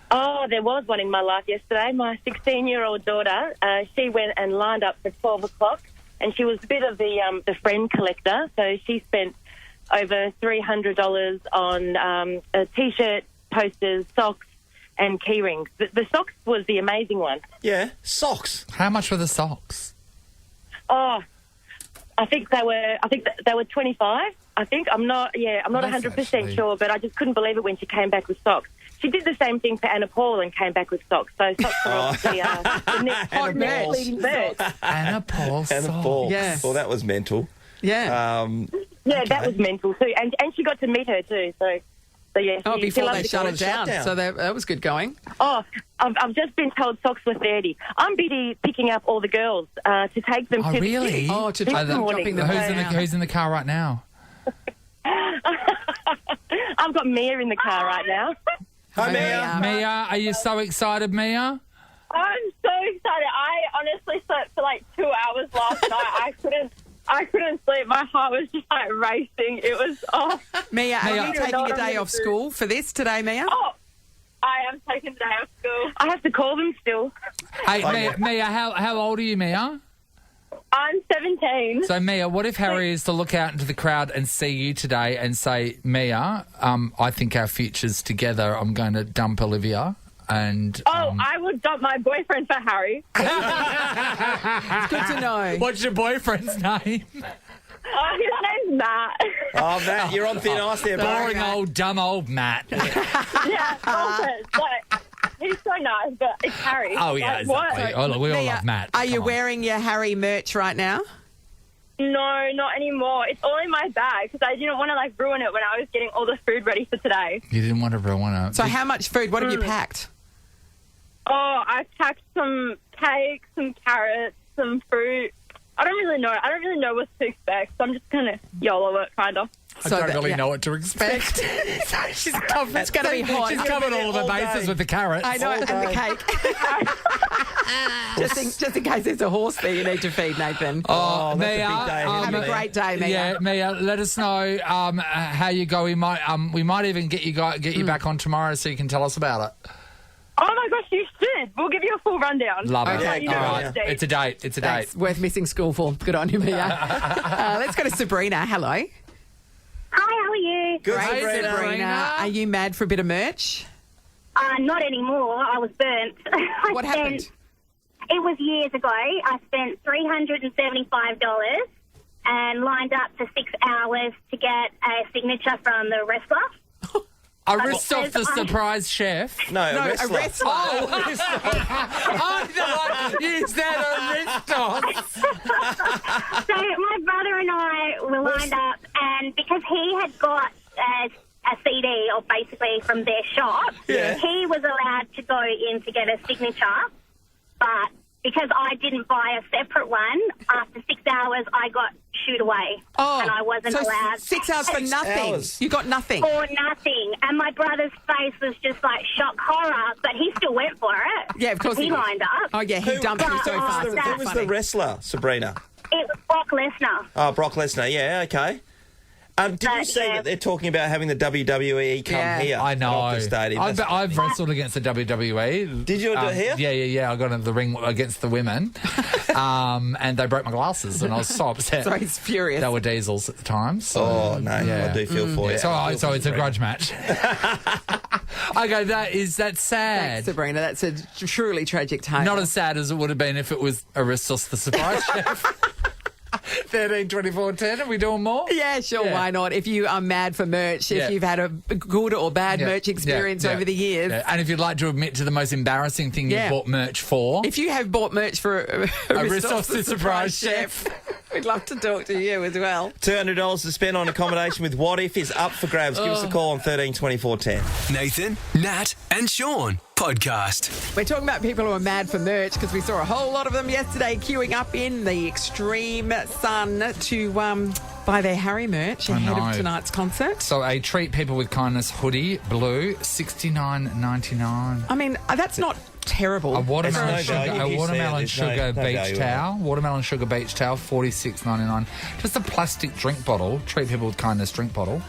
Oh, there was one in my life yesterday. My 16-year-old daughter, she went and lined up for 12 o'clock, and she was a bit of the friend collector, so she spent over $300 on a T-shirt, posters, socks, and key rings. The socks was the amazing one. Yeah, socks. How much were the socks? Oh, I think they were 25. I think I'm not That's 100% actually- sure, but I just couldn't believe it when she came back with socks. She did the same thing for Anna Paul and came back with socks. So socks are obviously the next leading bird. Anna Paul Anna Paul. Yeah. Well, that was mental. Yeah. Yeah, that was mental too, and she got to meet her too. So yeah. Oh, she before loved they the shut girl. it down. So that was good going. Oh, I've just been told socks were 30. I'm busy picking up all the girls to take them Oh, to really? the city. Oh, to This drop them, morning. dropping them Who's in the car right now? I've got Mia in the car right now. Hi, Mia. Mia, are you so excited, Mia? I'm so excited. I honestly slept for like 2 hours last night. I couldn't sleep. My heart was just like racing. It was Mia, are Mia. you taking a day off school for this today, Mia? Oh, I am taking the day off school. I have to call them still. Hey, Mia, how old are you, Mia? I'm 17. So, Mia, what if Harry is to look out into the crowd and see you today and say, Mia, I think our future's together. I'm going to dump Olivia. And I would dump my boyfriend for Harry. It's good to know. What's your boyfriend's name? Oh, his name's Matt. Oh, Matt, you're on thin ice there, bro. Boring old, dumb old Matt. Yeah, like, he's so nice, but it's Harry. Oh, yeah, Like, what? exactly. Oh, look, we all Mia, love Matt. are you Come on. wearing your Harry merch right now? No, not anymore. It's all in my bag because I didn't want to like ruin it when I was getting all the food ready for today. You didn't want to ruin it. So how much food? What have you packed? Oh, I packed some cake, some carrots, some fruit. I don't really know. I don't really know what to expect, so I'm just gonna YOLO it, kind of. I don't really know what to expect. She's covered. It's going to be hot. She's covered all of her bases with the carrots. I know, and the cake. just in case there's a horse there you need to feed, Nathan. Oh, that's a Mia, big day ahead, Have a great day, Mia. Yeah, Mia, let us know how you go. We might even get you back on tomorrow so you can tell us about it. Oh my gosh, you should. We'll give you a full rundown. Love it. Okay, All cool. right. It's a date. It's a Thanks. date. Worth missing school for. Good on you, Mia. Let's go to Sabrina. Hello. Hi, how are you? Good, Great, Sabrina. Are you mad for a bit of merch? Not anymore. I was burnt. What happened? It was years ago. I spent $375 and lined up for 6 hours to get a signature from the wrestler. A wrist off the surprise chef. No, a A wrestler. wrestler. Oh, I thought you said a wrist off. So my brother and I were lined up, and because he had got a CD, or basically from their shop, Yeah. he was allowed to go in to get a signature, but because I didn't buy a separate one, after 6 hours I got shooed away, and I wasn't so allowed. 6 hours for nothing. hours. You got nothing. For nothing. And my brother's face was just like shock horror, but he still went for it. Yeah, of course he he did. lined up. Oh, yeah, he dumped you so fast. Who It's Who was funny. the wrestler, Sabrina? It was Brock Lesnar. Oh, Brock Lesnar. Yeah, okay. Did you see that they're talking about having the WWE come here? I know. at Optus Stadium? I've wrestled against the WWE. Did you do it here? Yeah. I got in the ring against the women, and they broke my glasses, and I was so upset. So he's furious. They were diesels at the time. So, Oh, no, I do feel for you. So it's a grudge match. Okay, that's sad. Thanks, Sabrina. That's a truly tragic tale. Not as sad as it would have been if it was Aristos the surprise chef. 13, 24, 10. Are we doing more? Yeah, sure. Yeah. Why not? If you are mad for merch, Yeah. if you've had a good or bad merch experience over the years. Yeah. And if you'd like to admit to the most embarrassing thing Yeah. you bought merch for. If you have bought merch for Aristos the surprise chef. We'd love to talk to you as well. $200 to spend on accommodation with What If is up for grabs. Give us a call on 13 24 10. Nathan, Nat, and Sean podcast. We're talking about people who are mad for merch because we saw a whole lot of them yesterday queuing up in the extreme sun to buy their Harry merch ahead of tonight's concert. So a Treat People with Kindness hoodie, blue, $69.99. I mean, that's not terrible. A watermelon There's no sugar, value. a You watermelon said there's sugar no beach value in towel. Watermelon sugar beach towel, $46.99. Just a plastic drink bottle, Treat People with Kindness drink bottle,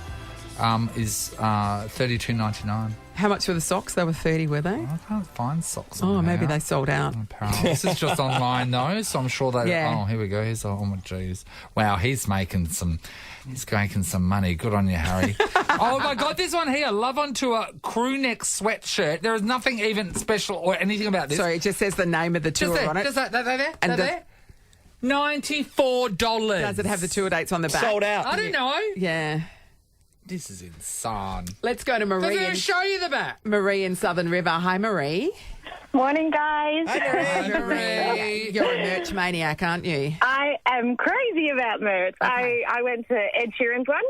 is $32.99. How much were the socks? They were $30, were they? I can't find socks. Oh, maybe they sold out. This is just online though, so I'm sure they. Yeah. Oh, here we go. Here's oh my jeez. Wow, he's making some money. Good on you, Harry. Oh my God, this one here, Love on Tour crew neck sweatshirt. There is nothing even special or anything about this. Sorry, it just says the name of the tour on it. Just that, there. And there. $94. Does it have the tour dates on the back? Sold out. I don't know. Yeah. This is insane. Let's go to Marie. Does it show you the back? Marie in Southern River. Hi, Marie. Morning, guys. Hi, Marie. You're a merch maniac, aren't you? I am crazy about merch. Okay. I went to Ed Sheeran's one,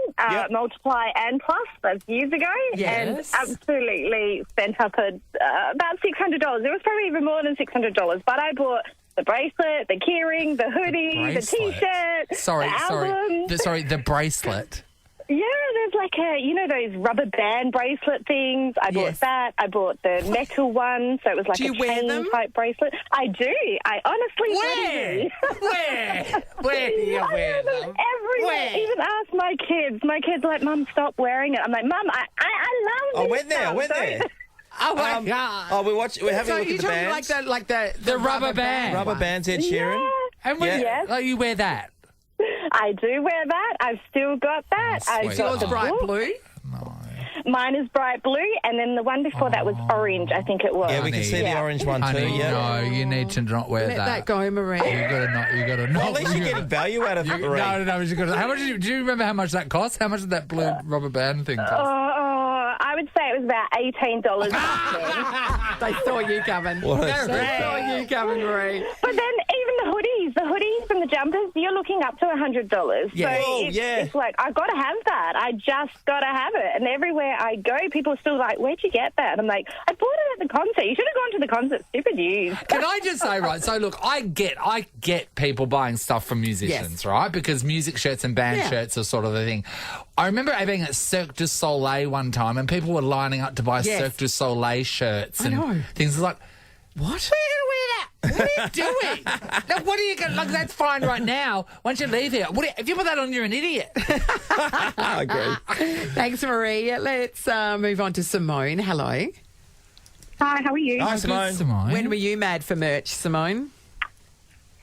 Multiply and Plus, that's years ago, Yes. and absolutely spent up about $600. It was probably even more than $600, but I bought the bracelet, the keyring, the hoodie, the T-shirt, the album. The bracelet. Yeah, there's like those rubber band bracelet things. I bought that. I bought the metal one, so it was like Do you a wear chain them? type bracelet. I do. I honestly Where? Where do you I wear wear them them? everywhere. Where? Even ask my kids. My kids are like, Mum, stop wearing it. I'm like, Mum, I love I this went there. stuff. Oh my God! Oh, we're watching. We're having So a look you're at the talking bands. like the rubber band. Rubber bands, Ed Sheeran. Yeah. And when Yes. you wear that? I do wear that. I've still got that. I've sweet. got Yours the bright book. blue. Mine is bright blue, and then the one before that was orange, I think it was. Yeah, we can see the orange one too. Honey, Yeah. no, you need to not wear Let that go, Marie. You gotta not. Well, at least you're getting value out of it, Marie. No. You gotta, how much? Do you remember how much that cost? How much did that blue rubber band thing cost? I would say it was about $18 back then. They saw you coming. What a They step saw up. you coming, Marie. But then even the hoodies and the jumpers, you're looking up to $100. Yeah. So Oh, it's, yeah. it's like, I got to have that. I just got to have it. And everywhere I go, people are still like, where'd you get that? I'm like, I bought it at the concert. You should have gone to the concert. Stupid you. Can I just say, right, so look, I get people buying stuff from musicians, right? Because music shirts and band shirts are sort of the thing. I remember being at Cirque du Soleil one time and people were lining up to buy Cirque du Soleil shirts and things like, what? What are you doing? Like, what are you going? Like, that's fine right now. Once you leave here, if you put that on, you're an idiot. I agree. Thanks, Marie. Let's move on to Simone. Hello. Hi, how are you? Hi, Simone. When were you mad for merch, Simone?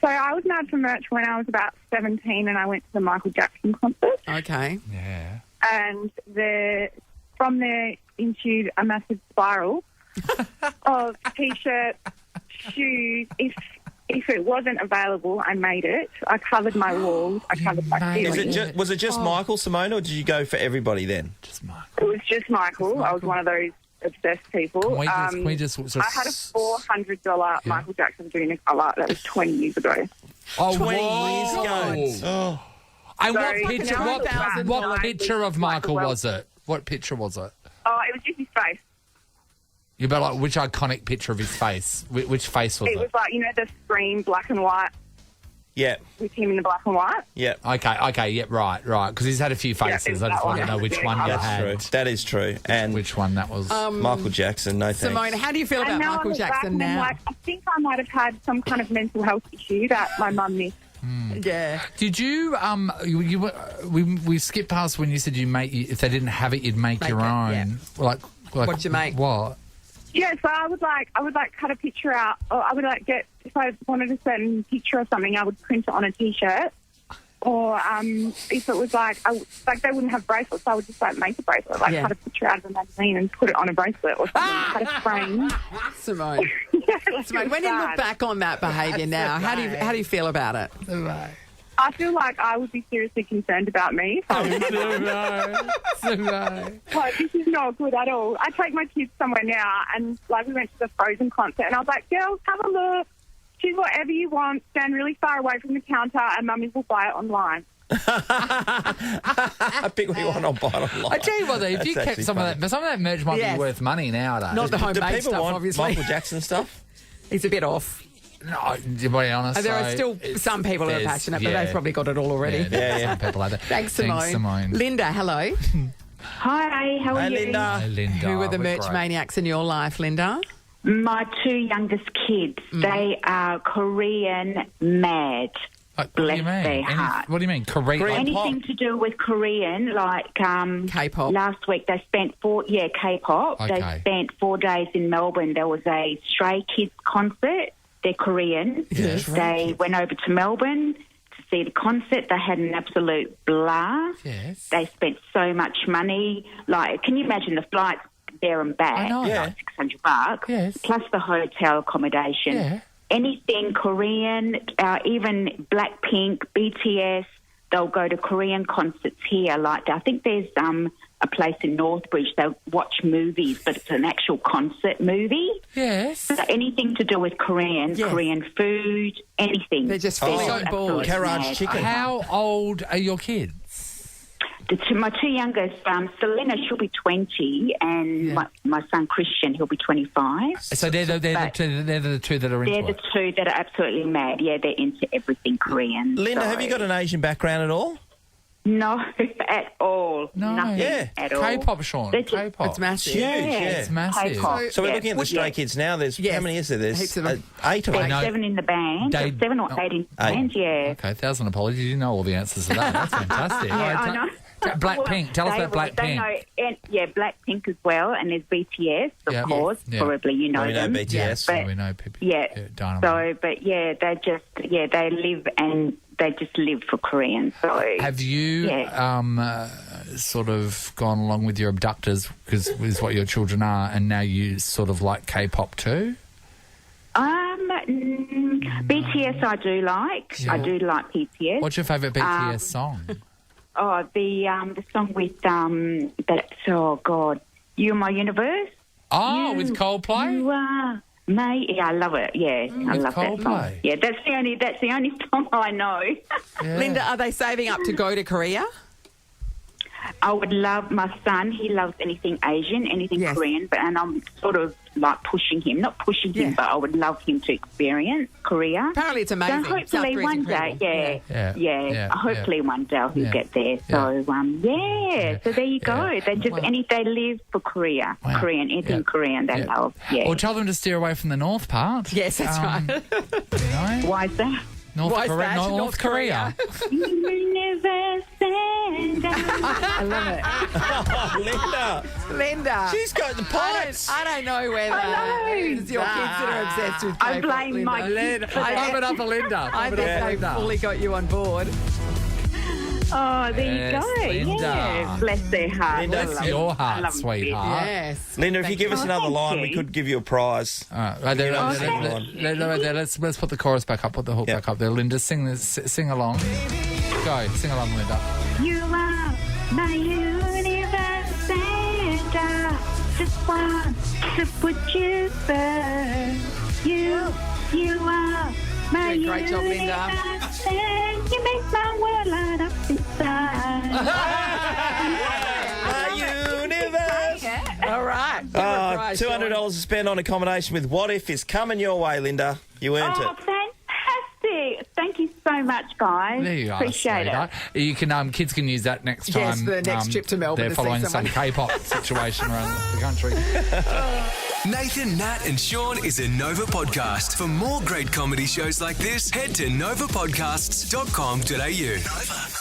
So I was mad for merch when I was about 17 and I went to the Michael Jackson concert. Okay. Yeah. And from there ensued a massive spiral of T-shirts, shoes. If it wasn't available, I made it. I covered my walls. I covered my ceiling. Was it just Michael, Simone, or did you go for everybody then? Just Michael. It was just Michael. I was one of those obsessed people. Can we just I had a $400 Michael Jackson Technicolor. That was 20 years ago. Oh, 20 whoa. years ago. Oh. And So, what picture of Michael was it? What picture was it? Oh, it was just his face. You bet, like, which iconic picture of his face? Which face was It it? was like, the Scream black and white Yeah. with him in the black and white. Yeah. Okay, yeah, right. Because he's had a few faces. I just want to know which one you That's had. true. That is true. And which one that was? Michael Jackson, no thanks. Simone, how do you feel And about now Michael I look back Jackson and I'm now? like, I think I might have had some kind of mental health issue that my mum missed. Yeah. Did you we skipped past when you said if they didn't have it, you'd make your it, own. yeah. Like What'd you make? What? Yeah, so I would cut a picture out, or I would get, if I wanted a certain picture or something, I would print it on a T-shirt. Or if it was they wouldn't have bracelets, I would just make a bracelet, cut a picture out of a magazine and put it on a bracelet or something, cut a frame. Simone. Simone, when you look back on that behaviour now, how do you feel about it? I feel like I would be seriously concerned about me. Like, this is not good at all. I take my kids somewhere now, and we went to the Frozen concert, and I was like, girls, have a look. choose whatever you want, stand really far away from the counter, and Mummy will buy it online. Pick what you want, I'll buy it online. I tell you what, though, if you That's kept actually some funny. of that, some of that merch might Yes. be worth money nowadays. Not the Do homemade people stuff, want obviously. Michael Jackson stuff? He's a bit off. No, to be honest, There are still it's- some people who are there's- passionate, but yeah. they've probably got it all already. Some people like that. Thanks, Simone. Simone. Linda, hello. Hi, how are you? Linda. Hey, Linda. Who are the we're merch great. maniacs in your life, Linda? My two youngest kids, they are Korean mad. What do you mean? Bless their heart. What do you mean? Korean Anything to do with Korean, like K-pop. Last week they spent K-pop. Okay. They spent 4 days in Melbourne. There was a Stray Kids concert. They're Korean. Yes. They went over to Melbourne to see the concert. They had an absolute blast. Yes. They spent so much money. Like, can you imagine the flights there and back? I know. Like $600. Yes. Plus the hotel accommodation. Yeah. Anything Korean, even Blackpink, BTS, they'll go to Korean concerts here. Like, I think there's a place in Northbridge, they watch movies, but it's an actual concert movie. Yes. So anything to do with Korean, Korean food, anything. They're just fully on board. Karaj chicken. How old are your kids? My two youngest, Selena, she'll be 20, and my son Christian, he'll be 25. So they're the two that are into They're the it. two that are absolutely mad. Yeah, they're into everything Korean. Linda, So- have you got an Asian background at all? No, at all. No. Nothing Yeah. at all. K-pop, Sean. They're just- K-pop. It's massive. Huge, Yeah, It's massive. K-pop, So we're yeah. looking at the Stray Kids now. There's Yes. how many is there? There's Heaps of them. 8 or There's 8. No. 7 in the band. They- 7 or 8 in the Eight. band, yeah. Okay, 1,000 apologies. You know all the answers to that. That's fantastic. Yeah, All right, I know. Blackpink. Tell us They- about they Blackpink. know, and, Blackpink as well, and there's BTS, of Yep. course. Yeah. Probably you know We know them. BTS. But, we know people. yeah. Dynamite. So, but yeah, they live and they just live for Korean. So Have you sort of gone along with your abductors, because is what your children are, and now you sort of like K-pop too? BTS I do like. Yeah. I do like BTS. What's your favourite BTS song? Oh, the song with You Are My Universe. Oh, with Coldplay? You are my. Yeah, I love it. Yeah, I with love that song. Coldplay. Yeah, that's the only song I know. Linda, are they saving up to go to Korea? I would love my son. He loves anything Asian, anything Korean, and I'm sort of like pushing him, not pushing him, but I would love him to experience Korea. Apparently, it's amazing. So hopefully South Korea's one day, incredible. hopefully one day he'll get there. So so there you go. They just they live for Korea, Korean, anything Korean they love. Yeah. Or tell them to steer away from the north part. Yes, that's right. You know? Why is that? North Why is Korea. that? North North Korea. I love it. Oh, Linda. Linda. She's got the pipes. I don't know whether it's your kids that are obsessed with I K-pop, blame Linda. my kids for I that. think- Pump it up for Linda. I Pump think it up for they Linda. fully got you on board. Oh, there Yes, you go. Linda. Yeah, bless their heart. Linda, I bless love your it. heart, I love it. sweetheart. Yes. Linda, if you give us another thank line, you. we could give you a prize. All right, let's put the chorus back up. Put the hook back up there. Linda, sing this. Sing along. Go, sing along, Linda. You are my universe, and I just want to put you first. You are my Doing a great job, Linda. universe, and you make my world light up inside. My universe. All right. Give her a prize, Sean. $200 to spend on accommodation with What If is coming your way, Linda. You earned Oh, it. fantastic. Thank you so much, guys. There you are, Appreciate sweetheart. You can kids can use that next time. Yes, for the next trip to Melbourne They're to see following some someone. K-pop situation around the country. Nathan, Nat, and Sean is a Nova podcast. For more great comedy shows like this, head to novapodcasts.com.au. Nova.